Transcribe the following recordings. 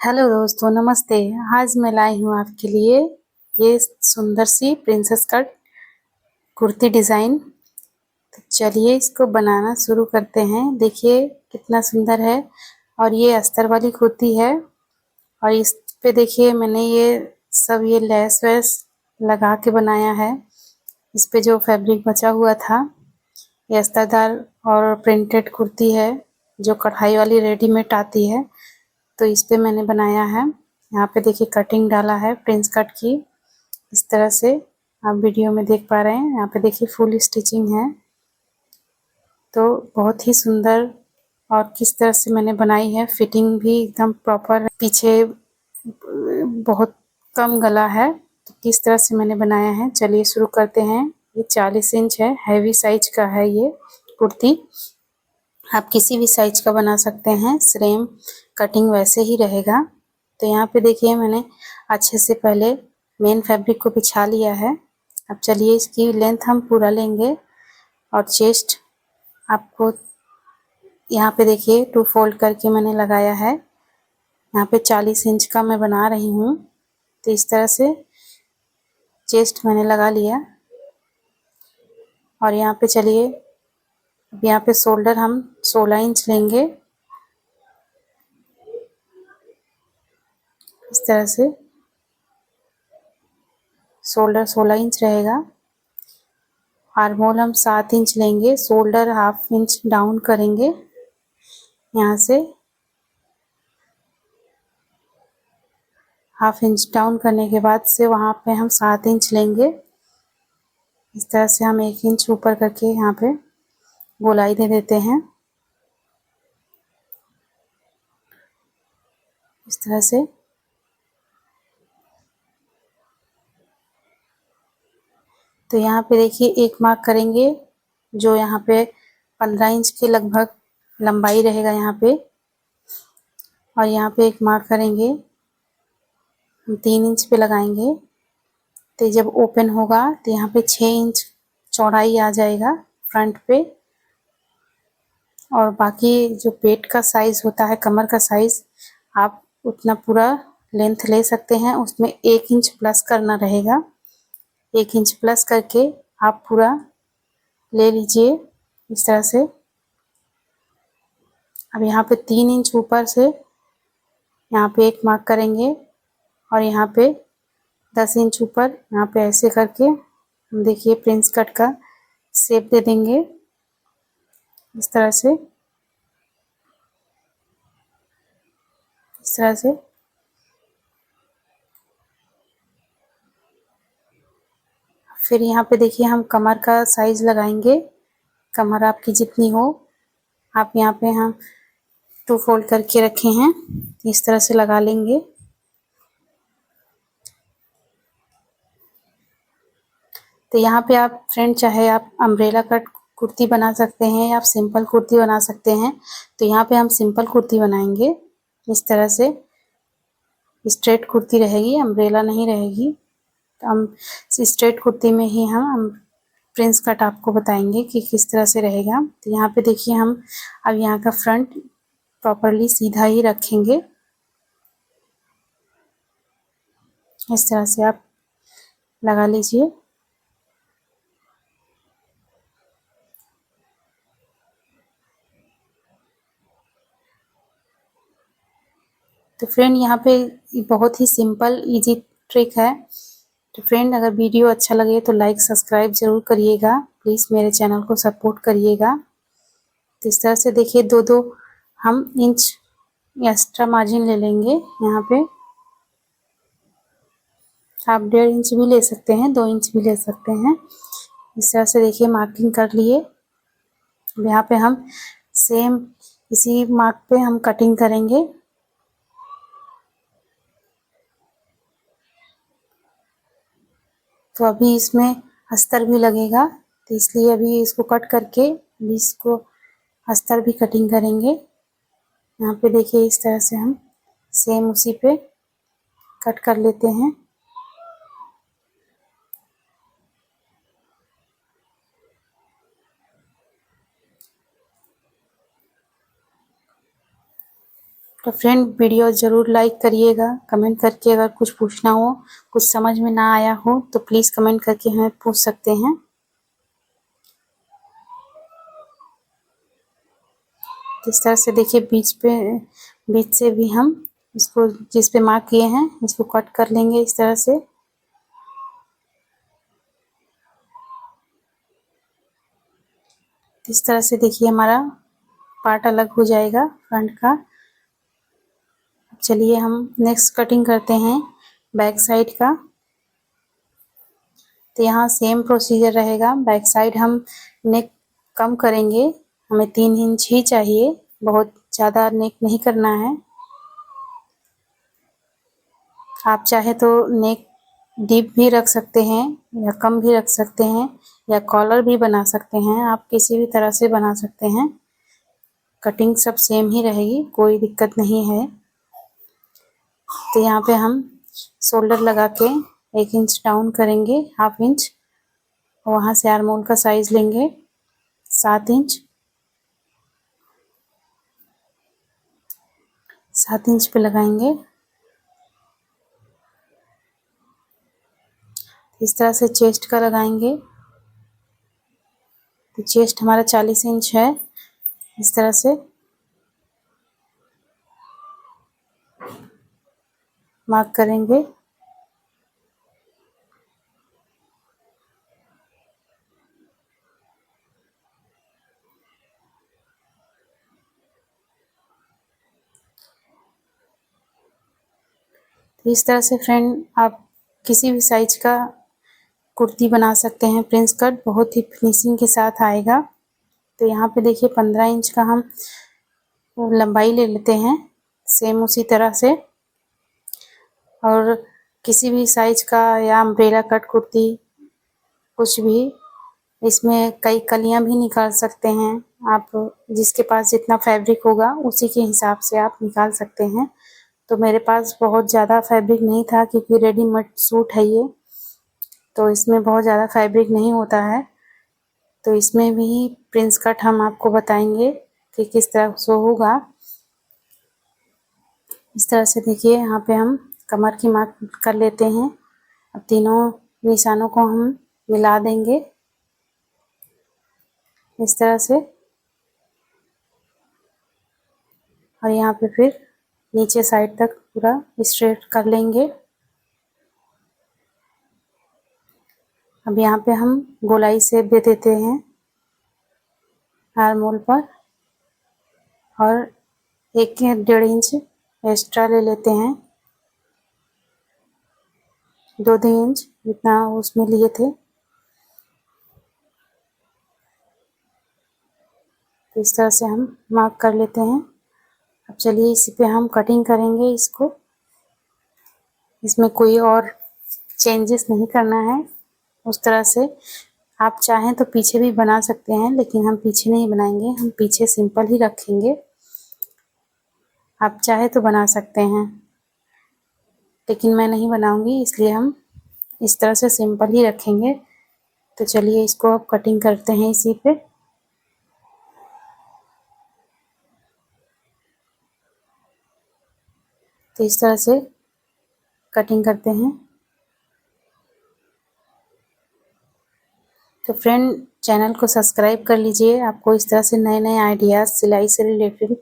Hello दोस्तों, नमस्ते। आज मैं लाई हूँ आपके लिए ये सुंदर सी प्रिंसेस कट कुर्ती डिज़ाइन। तो चलिए इसको बनाना शुरू करते हैं। देखिए कितना सुंदर है और ये अस्तर वाली कुर्ती है और इस पे देखिए मैंने ये लेस वेस लगा के बनाया है। इस पे जो फैब्रिक बचा हुआ था, ये अस्तरदार और प्रिंटेड कुर्ती है जो कढ़ाई वाली रेडीमेड आती है, तो इस पे मैंने बनाया है। यहाँ पे देखिए कटिंग डाला है प्रिंस कट की, इस तरह से आप वीडियो में देख पा रहे हैं। यहाँ पे देखिए फुल स्टिचिंग है, तो बहुत ही सुंदर। और किस तरह से मैंने बनाई है, फिटिंग भी एकदम प्रॉपर है। पीछे बहुत कम गला है, तो किस तरह से मैंने बनाया है चलिए शुरू करते हैं। ये 40 इंच है, हैवी साइज का है ये कुर्ती। आप किसी भी साइज का बना सकते हैं, सेम कटिंग वैसे ही रहेगा। तो यहाँ पे देखिए मैंने अच्छे से पहले मेन फैब्रिक को बिछा लिया है। अब चलिए इसकी लेंथ हम पूरा लेंगे और चेस्ट आपको यहाँ पे देखिए 2 फोल्ड करके मैंने लगाया है। यहाँ पे 40 इंच का मैं बना रही हूँ, तो इस तरह से चेस्ट मैंने लगा लिया। और यहाँ पे चलिए अब यहाँ पे शोल्डर हम 16 इंच लेंगे, इस तरह से शोल्डर 16 इंच रहेगा। आर्महोल हम 7 इंच लेंगे, शोल्डर हाफ इंच डाउन करेंगे। यहाँ से हाफ इंच डाउन करने के बाद से वहाँ पे हम 7 इंच लेंगे। इस तरह से हम 1 इंच ऊपर करके यहाँ पे गोलाई दे देते हैं, इस तरह से। तो यहाँ पे देखिए एक मार्क करेंगे जो यहाँ पे 15 इंच के लगभग लंबाई रहेगा यहाँ पे। और यहाँ पे एक मार्क करेंगे, 3 इंच पे लगाएंगे। तो जब ओपन होगा तो यहाँ पे 6 इंच चौड़ाई आ जाएगा फ्रंट पे। और बाकी जो पेट का साइज होता है, कमर का साइज, आप उतना पूरा लेंथ ले सकते हैं। उसमें 1 इंच प्लस करना रहेगा। 1 इंच प्लस करके आप पूरा ले लीजिए इस तरह से। अब यहाँ पे 3 इंच ऊपर से यहाँ पे एक मार्क करेंगे और यहाँ पे 10 इंच ऊपर यहाँ पे ऐसे करके हम देखिए प्रिंस कट का शेप दे देंगे, इस तरह से, इस तरह से। फिर यहाँ पे देखिए हम कमर का साइज लगाएंगे। कमर आपकी जितनी हो, आप यहाँ पे हम 2 फोल्ड करके रखे हैं, इस तरह से लगा लेंगे। तो यहाँ पे आप फ्रेंड चाहे आप अम्ब्रेला कट कुर्ती बना सकते हैं या आप सिंपल कुर्ती बना सकते हैं। तो यहाँ पे हम सिंपल कुर्ती बनाएंगे, इस तरह से स्ट्रेट कुर्ती रहेगी, अम्ब्रेला नहीं रहेगी। तो हम स्ट्रेट कुर्ती में ही हम प्रिंस कट आपको बताएंगे कि किस तरह से रहेगा। तो यहाँ पे देखिए हम अब यहाँ का फ्रंट प्रॉपरली सीधा ही रखेंगे, इस तरह से आप लगा लीजिए। तो फ्रेंड यहाँ पे बहुत ही सिंपल इजी ट्रिक है। तो फ्रेंड अगर वीडियो अच्छा लगे तो लाइक सब्सक्राइब ज़रूर करिएगा, प्लीज़ मेरे चैनल को सपोर्ट करिएगा। तो इस तरह से देखिए 2-2 हम इंच एक्स्ट्रा मार्जिन ले लेंगे। यहाँ पे आप 1.5 इंच भी ले सकते हैं, 2 इंच भी ले सकते हैं। इस तरह से देखिए मार्किंग कर लिए। अब यहाँ पे हम सेम इसी मार्क पे हम कटिंग करेंगे। तो अभी इसमें अस्तर भी लगेगा, तो इसलिए अभी इसको कट करके अभी इसको अस्तर भी कटिंग करेंगे। यहाँ पे देखिए इस तरह से हम सेम उसी पे कट कर लेते हैं। तो फ्रेंड वीडियो ज़रूर लाइक करिएगा, कमेंट करके अगर कुछ पूछना हो, कुछ समझ में ना आया हो तो प्लीज़ कमेंट करके हमें पूछ सकते हैं। इस तरह से देखिए बीच से भी हम इसको जिस पे मार्क किए हैं इसको कट कर लेंगे इस तरह से। इस तरह से देखिए हमारा पार्ट अलग हो जाएगा फ्रंट का। चलिए हम नेक्स्ट कटिंग करते हैं बैक साइड का। तो यहाँ सेम प्रोसीजर रहेगा। बैक साइड हम नेक कम करेंगे, हमें 3 इंच ही चाहिए, बहुत ज़्यादा नेक नहीं करना है। आप चाहे तो नेक डीप भी रख सकते हैं या कम भी रख सकते हैं या कॉलर भी बना सकते हैं, आप किसी भी तरह से बना सकते हैं। कटिंग सब सेम ही रहेगी, कोई दिक्कत नहीं है। तो यहाँ पे हम शोल्डर लगा के 1 इंच डाउन करेंगे, हाफ इंच। वहाँ से आर्म होल का साइज लेंगे 7 इंच। 7 इंच पे लगाएंगे। इस तरह से चेस्ट का लगाएंगे। तो चेस्ट हमारा 40 इंच है। इस तरह से मार्क करेंगे। तो इस तरह से फ्रेंड आप किसी भी साइज का कुर्ती बना सकते हैं। प्रिंस कट बहुत ही फिनिशिंग के साथ आएगा। तो यहाँ पे देखिए 15 इंच का हम लंबाई ले लेते हैं, सेम उसी तरह से। और किसी भी साइज का या अम्ब्रेला कट कुर्ती कुछ भी, इसमें कई कलियां भी निकाल सकते हैं आप। जिसके पास जितना फैब्रिक होगा उसी के हिसाब से आप निकाल सकते हैं। तो मेरे पास बहुत ज़्यादा फैब्रिक नहीं था क्योंकि रेडीमेड सूट है ये, तो इसमें बहुत ज़्यादा फैब्रिक नहीं होता है। तो इसमें भी प्रिंस कट हम आपको बताएंगे कि किस तरह से होगा। इस तरह से देखिए यहाँ पे हम कमर की मार्क कर लेते हैं। अब तीनों निशानों को हम मिला देंगे इस तरह से। और यहाँ पे फिर नीचे साइड तक पूरा स्ट्रेट कर लेंगे। अब यहाँ पे हम गोलाई शेप दे देते हैं आर्म होल पर, और 1-1.5 इंच एक्स्ट्रा ले लेते हैं, 2-2 इंच जितना उसमें लिए थे। तो इस तरह से हम मार्क कर लेते हैं। अब चलिए इसी पे हम कटिंग करेंगे इसको। इसमें कोई और चेंजेस नहीं करना है उस तरह से। आप चाहें तो पीछे भी बना सकते हैं, लेकिन हम पीछे नहीं बनाएंगे, हम पीछे सिंपल ही रखेंगे। आप चाहे तो बना सकते हैं, लेकिन मैं नहीं बनाऊंगी, इसलिए हम इस तरह से सिंपल ही रखेंगे। तो चलिए इसको अब कटिंग करते हैं इसी पे। तो इस तरह से कटिंग करते हैं। तो फ्रेंड चैनल को सब्सक्राइब कर लीजिए, आपको इस तरह से नए नए आइडियाज़ सिलाई से रिलेटेड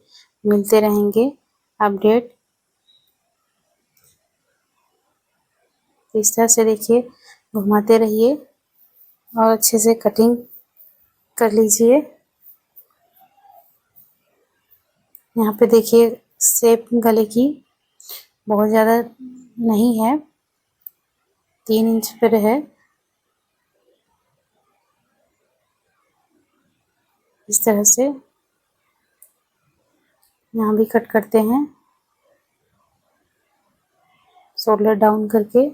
मिलते रहेंगे अपडेट। तो इस तरह से देखिए घुमाते रहिए और अच्छे से कटिंग कर लीजिए। यहाँ पे देखिए शेप गले की बहुत ज़्यादा नहीं है, 3 इंच पर है। इस तरह से यहाँ भी कट करते हैं शोल्डर डाउन करके।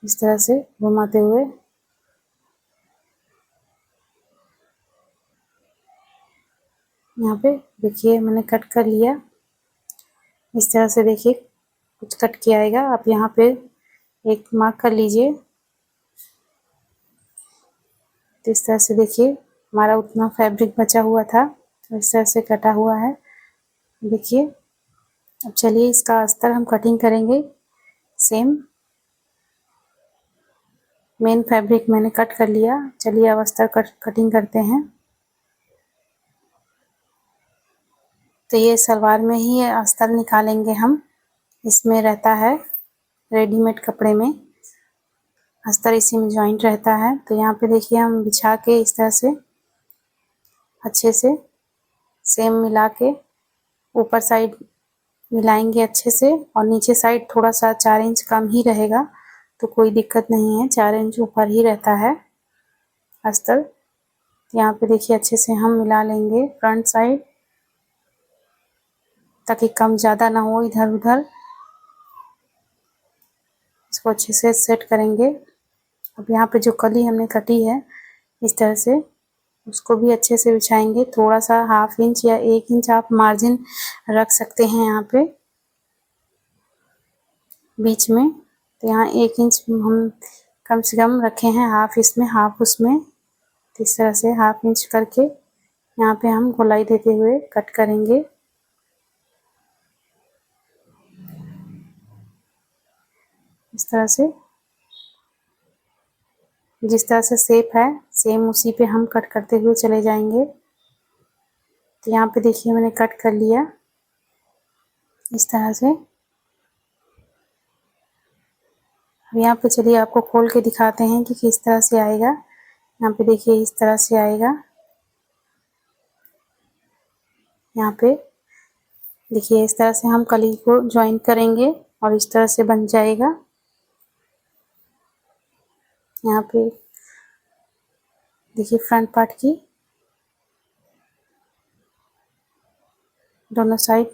इस तरह से घुमाते हुए यहाँ पे देखिए मैंने कट कर लिया। इस तरह से देखिए कुछ कट किया आएगा। आप यहाँ पे एक मार्क कर लीजिए। तो इस तरह से देखिए हमारा उतना फैब्रिक बचा हुआ था इस तरह से कटा हुआ है, देखिए। अब चलिए इसका अस्तर हम कटिंग करेंगे। सेम मेन फैब्रिक मैंने कट कर लिया, चलिए अब अस्तर कटिंग करते हैं। तो ये सलवार में ही अस्तर निकालेंगे हम, इसमें रहता है रेडीमेड कपड़े में अस्तर, इसी में जॉइंट रहता है। तो यहाँ पे देखिए हम बिछा के इस तरह से अच्छे से सेम मिला के ऊपर साइड मिलाएंगे अच्छे से, और नीचे साइड थोड़ा सा 4 इंच कम ही रहेगा, तो कोई दिक्कत नहीं है, 4 इंच ऊपर ही रहता है अस्तर। यहाँ पे देखिए अच्छे से हम मिला लेंगे फ्रंट साइड, ताकि कम ज़्यादा ना हो इधर उधर। इसको अच्छे से सेट करेंगे। अब यहाँ पे जो कली हमने कटी है इस तरह से, उसको भी अच्छे से बिछाएंगे। थोड़ा सा 1/2 इंच या 1 इंच आप मार्जिन रख सकते हैं यहाँ पे बीच में। तो यहाँ 1 इंच हम कम से कम रखे हैं, 1/2 इसमें 1/2 उसमें। तो इस तरह से 1/2 इंच करके यहाँ पे हम गोलाई देते हुए कट करेंगे। इस तरह से जिस तरह से शेप है सेम उसी पे हम कट करते हुए चले जाएंगे। तो यहाँ पे देखिए मैंने कट कर लिया इस तरह से। अब यहाँ पे चलिए आपको खोल के दिखाते हैं कि किस तरह से आएगा। यहाँ पे देखिए इस तरह से आएगा। यहाँ पे देखिए इस तरह से हम कली को ज्वाइन करेंगे और इस तरह से बन जाएगा। यहाँ पे देखिए फ्रंट पार्ट की दोनों साइड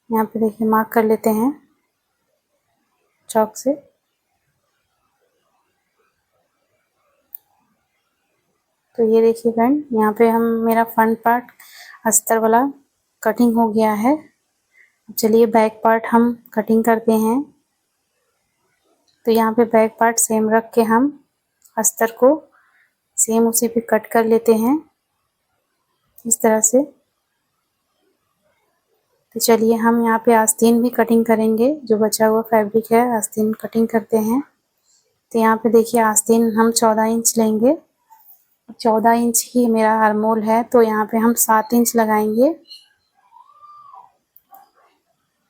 यहाँ पे देखिए मार्क कर लेते हैं चॉक से। तो ये देखिए फ्रेंड, यहाँ पे हम मेरा फ्रंट पार्ट अस्तर वाला कटिंग हो गया है। चलिए बैक पार्ट हम कटिंग करते हैं। तो यहाँ पे बैक पार्ट सेम रख के हम अस्तर को सेम उसी पे कट कर लेते हैं इस तरह से। तो चलिए हम यहाँ पे आस्तीन भी कटिंग करेंगे, जो बचा हुआ फैब्रिक है आस्तीन कटिंग करते हैं। तो यहाँ पे देखिए आस्तीन हम 14 इंच लेंगे, 14 इंच ही मेरा आर्मोल है, तो यहाँ पे हम 7 इंच लगाएंगे।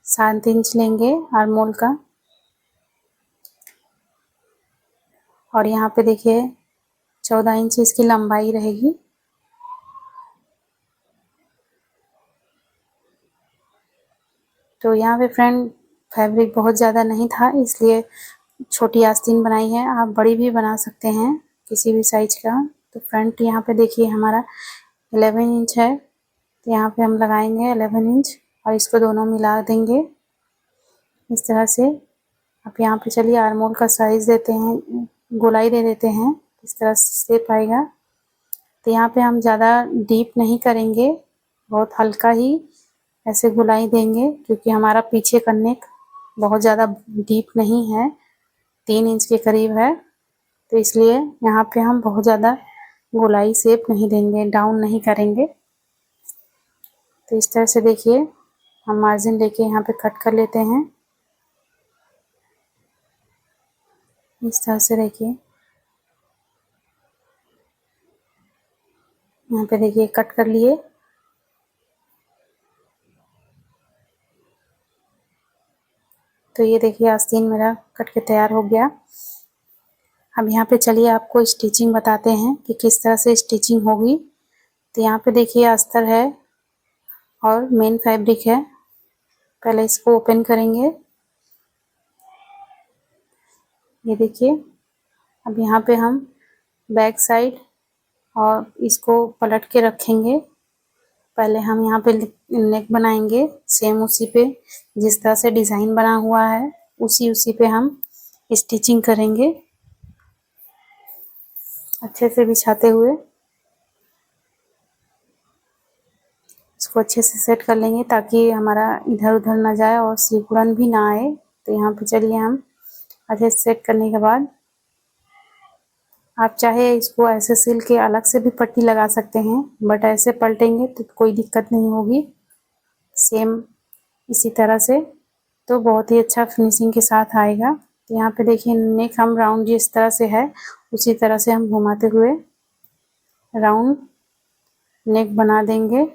7 इंच लेंगे आर्मोल का, और यहाँ पे देखिए 14 इंच इसकी लंबाई रहेगी। तो यहाँ पे फ्रेंड फैब्रिक बहुत ज़्यादा नहीं था, इसलिए छोटी आस्तीन बनाई है। आप बड़ी भी बना सकते हैं किसी भी साइज का। तो फ्रंट यहाँ पे देखिए हमारा 11 इंच है, तो यहाँ पे हम लगाएंगे 11 इंच और इसको दोनों मिला देंगे इस तरह से। अब यहाँ पे चलिए आर्मोल का साइज़ देते हैं, गोलाई दे देते हैं, इस तरह से पाएगा। तो यहाँ पे हम ज़्यादा डीप नहीं करेंगे, बहुत हल्का ही ऐसे गोलाई देंगे, क्योंकि हमारा पीछे का नेक बहुत ज़्यादा डीप नहीं है, 3 इंच के करीब है। तो इसलिए यहाँ पे हम बहुत ज़्यादा गोलाई शेप नहीं देंगे, डाउन नहीं करेंगे। तो इस तरह से देखिए हम मार्जिन लेके यहाँ पे कट कर लेते हैं इस तरह से। देखिए यहाँ पे देखिए कट कर लिए। तो ये देखिए आस्तीन मेरा कट के तैयार हो गया। अब यहाँ पे चलिए आपको स्टिचिंग बताते हैं कि किस तरह से स्टिचिंग होगी। तो यहाँ पे देखिए अस्तर है और मेन फैब्रिक है। पहले इसको ओपन करेंगे, ये देखिए। अब यहाँ पे हम बैक साइड और इसको पलट के रखेंगे। पहले हम यहाँ पे नेक बनाएंगे, सेम उसी पे जिस तरह से डिज़ाइन बना हुआ है उसी पे हम स्टिचिंग करेंगे अच्छे से बिछाते हुए। इसको अच्छे से सेट कर लेंगे ताकि हमारा इधर उधर ना जाए और सिकुड़न भी ना आए। तो यहाँ पे चलिए हम अच्छे से सेट करने के बाद आप चाहे इसको ऐसे सिल के अलग से भी पट्टी लगा सकते हैं, बट ऐसे पलटेंगे तो कोई दिक्कत नहीं होगी। सेम इसी तरह से तो बहुत ही अच्छा फिनिशिंग के साथ आएगा। तो यहाँ पे देखिए नेक हम राउंड जिस तरह से है उसी तरह से हम घुमाते हुए राउंड नेक बना देंगे।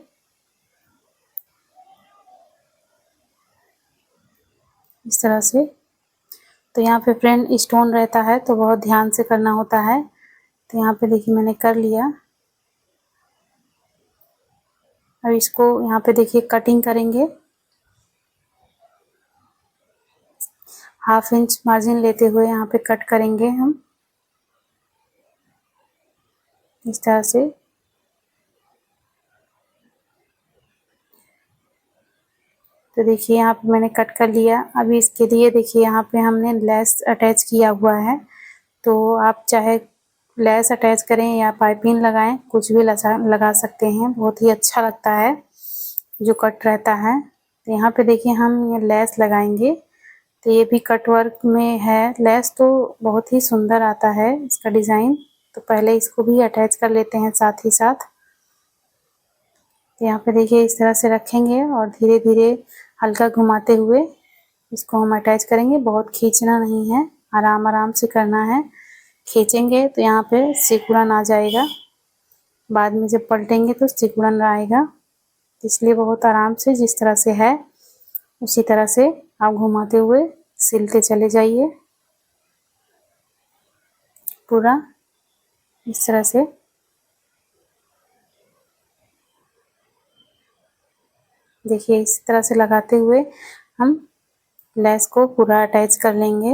इस तरह से। तो यहाँ पे फ्रेंड स्टोन रहता है तो बहुत ध्यान से करना होता है। तो यहाँ पे देखिए मैंने कर लिया। अब इसको यहाँ पे देखिए कटिंग करेंगे। 1/2 इंच मार्जिन लेते हुए यहाँ पे कट करेंगे हम इस तरह से। तो देखिए यहाँ पे मैंने कट कर लिया। अभी इसके लिए देखिए यहाँ पे हमने लेस अटैच किया हुआ है, तो आप चाहे लेस अटैच करें या पाइपिंग लगाएं, कुछ भी लगा सकते हैं, बहुत ही अच्छा लगता है जो कट रहता है। तो यहाँ पे देखिए हम ये लेस लगाएंगे। तो ये भी कट वर्क में है लेस, तो बहुत ही सुंदर आता है इसका डिज़ाइन। तो पहले इसको भी अटैच कर लेते हैं साथ ही साथ। तो यहाँ पे देखिए इस तरह से रखेंगे और धीरे धीरे हल्का घुमाते हुए इसको हम अटैच करेंगे। बहुत खींचना नहीं है, आराम आराम से करना है। खींचेंगे तो यहाँ पे सिकुड़न आ जाएगा, बाद में जब पलटेंगे तो सिकुड़न आएगा। इसलिए बहुत आराम से जिस तरह से है उसी तरह से आप घुमाते हुए सिलते चले जाइए पूरा इस तरह से। देखिए इस तरह से लगाते हुए हम लेस को पूरा अटैच कर लेंगे।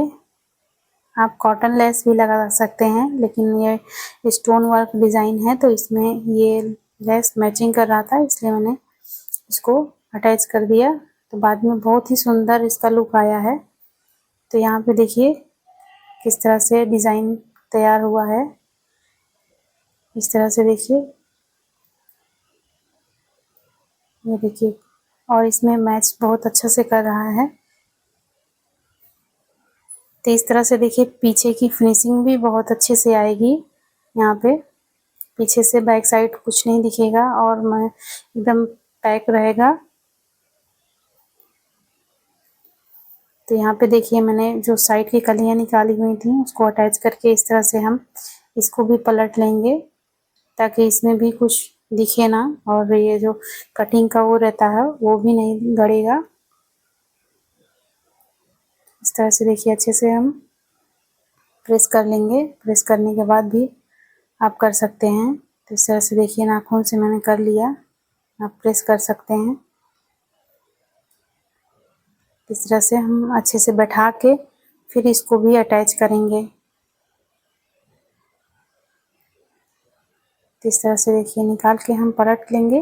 आप कॉटन लेस भी लगा सकते हैं, लेकिन ये स्टोन वर्क डिज़ाइन है तो इसमें ये लेस मैचिंग कर रहा था, इसलिए मैंने इसको अटैच कर दिया। तो बाद में बहुत ही सुंदर इसका लुक आया है। तो यहाँ पे देखिए किस तरह से डिज़ाइन तैयार हुआ है। इस तरह से देखिए, ये देखिए, और इसमें मैच बहुत अच्छा से कर रहा है। तो इस तरह से देखिए पीछे की फिनिशिंग भी बहुत अच्छे से आएगी। यहाँ पे पीछे से बैक साइड कुछ नहीं दिखेगा और मैं एकदम पैक रहेगा। तो यहाँ पे देखिए मैंने जो साइड की कलियाँ निकाली हुई थी उसको अटैच करके इस तरह से हम इसको भी पलट लेंगे ताकि इसमें भी कुछ दिखे ना, और ये जो कटिंग का वो रहता है वो भी नहीं गड़ेगा। इस तरह से देखिए अच्छे से हम प्रेस कर लेंगे। प्रेस करने के बाद भी आप कर सकते हैं। तो इस तरह से देखिए नाखून से मैंने कर लिया, आप प्रेस कर सकते हैं। इस तरह से हम अच्छे से बैठा के फिर इसको भी अटैच करेंगे। तो इस तरह से देखिए निकाल के हम पलट लेंगे।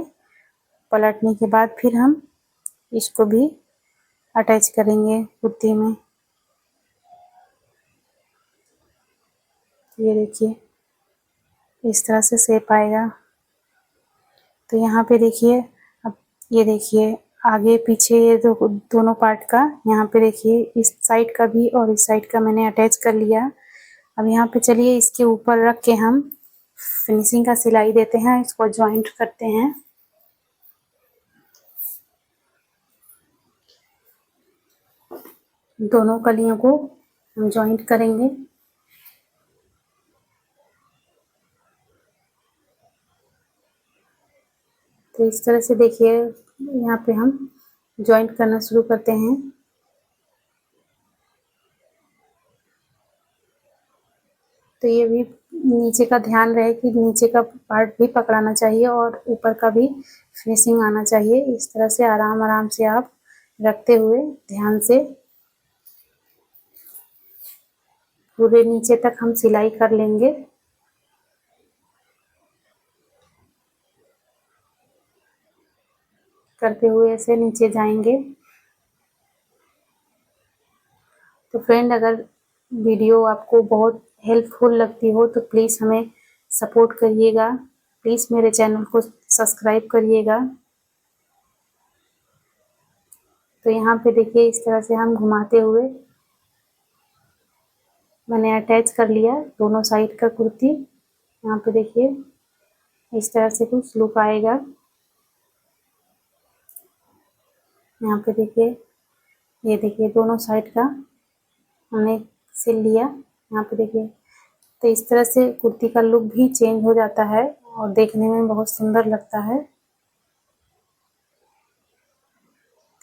पलटने के बाद फिर हम इसको भी अटैच करेंगे कुर्ती में। ये देखिए इस तरह से शेप आएगा। तो यहाँ पे देखिए, अब ये देखिए आगे पीछे ये दोनों पार्ट का, यहाँ पे देखिए इस साइड का भी और इस साइड का मैंने अटैच कर लिया। अब यहाँ पे चलिए इसके ऊपर रख के हम फिनिशिंग का सिलाई देते हैं, इसको जॉइंट करते हैं। दोनों कलियों को हम जॉइंट करेंगे। तो इस तरह से देखिए यहाँ पे हम जॉइंट करना शुरू करते हैं। तो ये भी नीचे का ध्यान रहे कि नीचे का पार्ट भी पकड़ाना चाहिए और ऊपर का भी फिनिशिंग आना चाहिए। इस तरह से आराम आराम से आप रखते हुए ध्यान से पूरे नीचे तक हम सिलाई कर लेंगे। करते हुए ऐसे नीचे जाएंगे। तो फ्रेंड अगर वीडियो आपको बहुत हेल्पफुल लगती हो तो प्लीज़ हमें सपोर्ट करिएगा, प्लीज़ मेरे चैनल को सब्सक्राइब करिएगा। तो यहाँ पे देखिए इस तरह से हम घुमाते हुए मैंने अटैच कर लिया दोनों साइड का कुर्ती। यहाँ पे देखिए इस तरह से कुछ लुक आएगा। यहाँ पे देखिए, ये देखिए दोनों साइड का हमने सिल लिया। यहाँ पे देखिए, तो इस तरह से कुर्ती का लुक भी चेंज हो जाता है और देखने में बहुत सुंदर लगता है।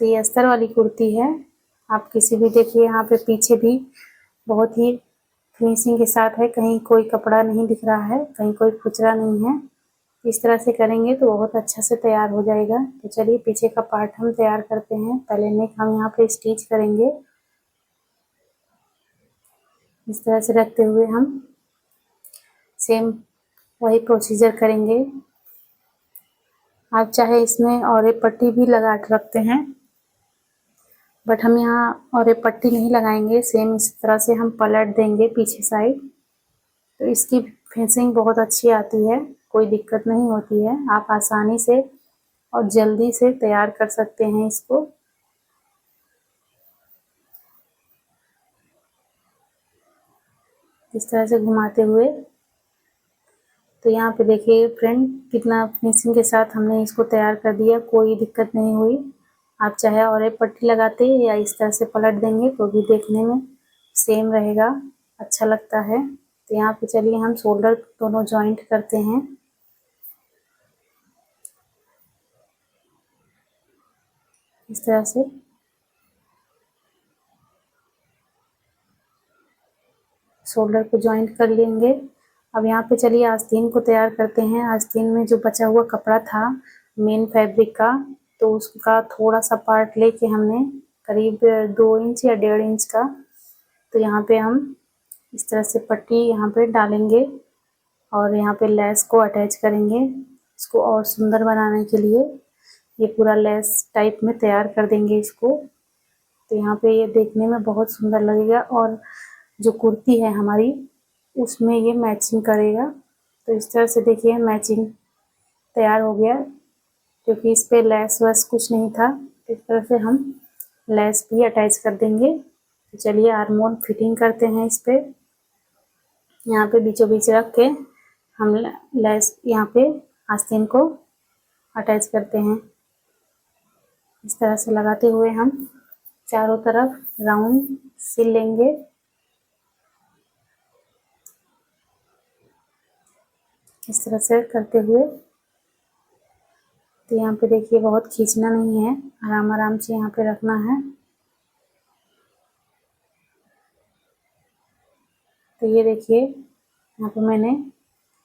तो ये अस्तर वाली कुर्ती है। आप किसी भी देखिए, यहाँ पे पीछे भी बहुत ही फिनिशिंग के साथ है, कहीं कोई कपड़ा नहीं दिख रहा है, कहीं कोई खुचरा नहीं है। इस तरह से करेंगे तो बहुत अच्छा से तैयार हो जाएगा। तो चलिए पीछे का पार्ट हम तैयार करते हैं। पहले नेक हम यहाँ पे स्टिच करेंगे। इस तरह से रखते हुए हम सेम वही प्रोसीजर करेंगे। आप चाहे इसमें और एक पट्टी भी लगा रखते हैं, बट हम यहाँ और एक पट्टी नहीं लगाएंगे। सेम इस तरह से हम पलट देंगे पीछे साइड, तो इसकी फिनिशिंग बहुत अच्छी आती है, कोई दिक्कत नहीं होती है। आप आसानी से और जल्दी से तैयार कर सकते हैं इसको। इस तरह से घुमाते हुए। तो यहाँ पे देखिए फ्रेंड, कितना फिनिशिंग के साथ हमने इसको तैयार कर दिया, कोई दिक्कत नहीं हुई। आप चाहे और एक पट्टी लगाते या इस तरह से पलट देंगे तो भी देखने में सेम रहेगा, अच्छा लगता है। तो यहाँ पे चलिए हम शोल्डर दोनों जॉइंट करते हैं। इस तरह से शोल्डर को जॉइंट कर लेंगे। अब यहाँ पे चलिए आस्तीन को तैयार करते हैं। आस्तीन में जो बचा हुआ कपड़ा था मेन फैब्रिक का, तो उसका थोड़ा सा पार्ट लेके हमने करीब 2 इंच या 1.5 इंच का, तो यहाँ पे हम इस तरह से पट्टी यहाँ पे डालेंगे और यहाँ पे लेस को अटैच करेंगे। इसको और सुंदर बनाने के लिए ये पूरा लेस टाइप में तैयार कर देंगे इसको। तो यहाँ पे ये देखने में बहुत सुंदर लगेगा और जो कुर्ती है हमारी उसमें ये मैचिंग करेगा। तो इस तरह से देखिए मैचिंग तैयार हो गया, क्योंकि इस पे लेस वेस कुछ नहीं था। इस तरह से हम लेस भी अटैच कर देंगे। तो चलिए आर्म होल फिटिंग करते हैं इस पे। यहाँ पे बीचों बीच रख के हम लेस यहाँ पे आस्तीन को अटैच करते हैं। इस तरह से लगाते हुए हम चारों तरफ राउंड सिल लेंगे। इस तरह से करते हुए, तो यहाँ पे देखिए बहुत खींचना नहीं है, आराम आराम से यहाँ पे रखना है। तो ये देखिए यहाँ पे मैंने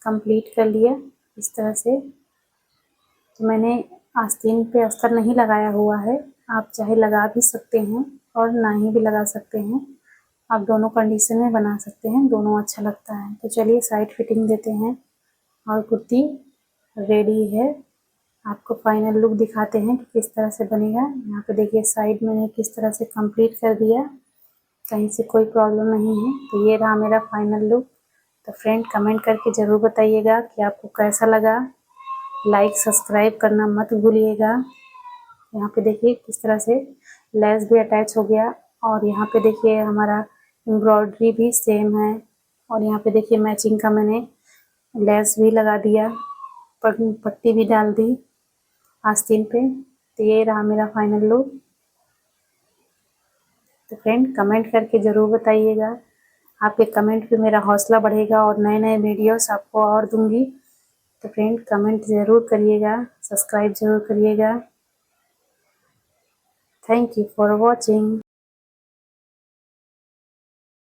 कंप्लीट कर लिया इस तरह से। तो मैंने आस्तीन पे अस्तर नहीं लगाया हुआ है, आप चाहे लगा भी सकते हैं और ना ही भी लगा सकते हैं। आप दोनों कंडीशन में बना सकते हैं, दोनों अच्छा लगता है। तो चलिए साइड फिटिंग देते हैं और कुर्ती रेडी है। आपको फाइनल लुक दिखाते हैं कि किस तरह से बनेगा। यहाँ पे देखिए साइड मैंने किस तरह से कंप्लीट कर दिया, कहीं से कोई प्रॉब्लम नहीं है। तो ये रहा मेरा फाइनल लुक। तो फ्रेंड कमेंट करके ज़रूर बताइएगा कि आपको कैसा लगा। लाइक सब्सक्राइब करना मत भूलिएगा। यहाँ पे देखिए किस तरह से लेस भी अटैच हो गया और यहाँ पे देखिए हमारा एम्ब्रॉयडरी भी सेम है और यहाँ पे देखिए मैचिंग का मैंने लेस भी लगा दिया, पट्टी भी डाल दी आस्तीन पे। तो ये रहा मेरा फाइनल लुक। तो फ्रेंड कमेंट करके ज़रूर बताइएगा, आपके कमेंट पे मेरा हौसला बढ़ेगा और नए नए वीडियोस आपको और दूंगी। तो फ्रेंड कमेंट ज़रूर करिएगा, सब्सक्राइब ज़रूर करिएगा। Thank you for watching.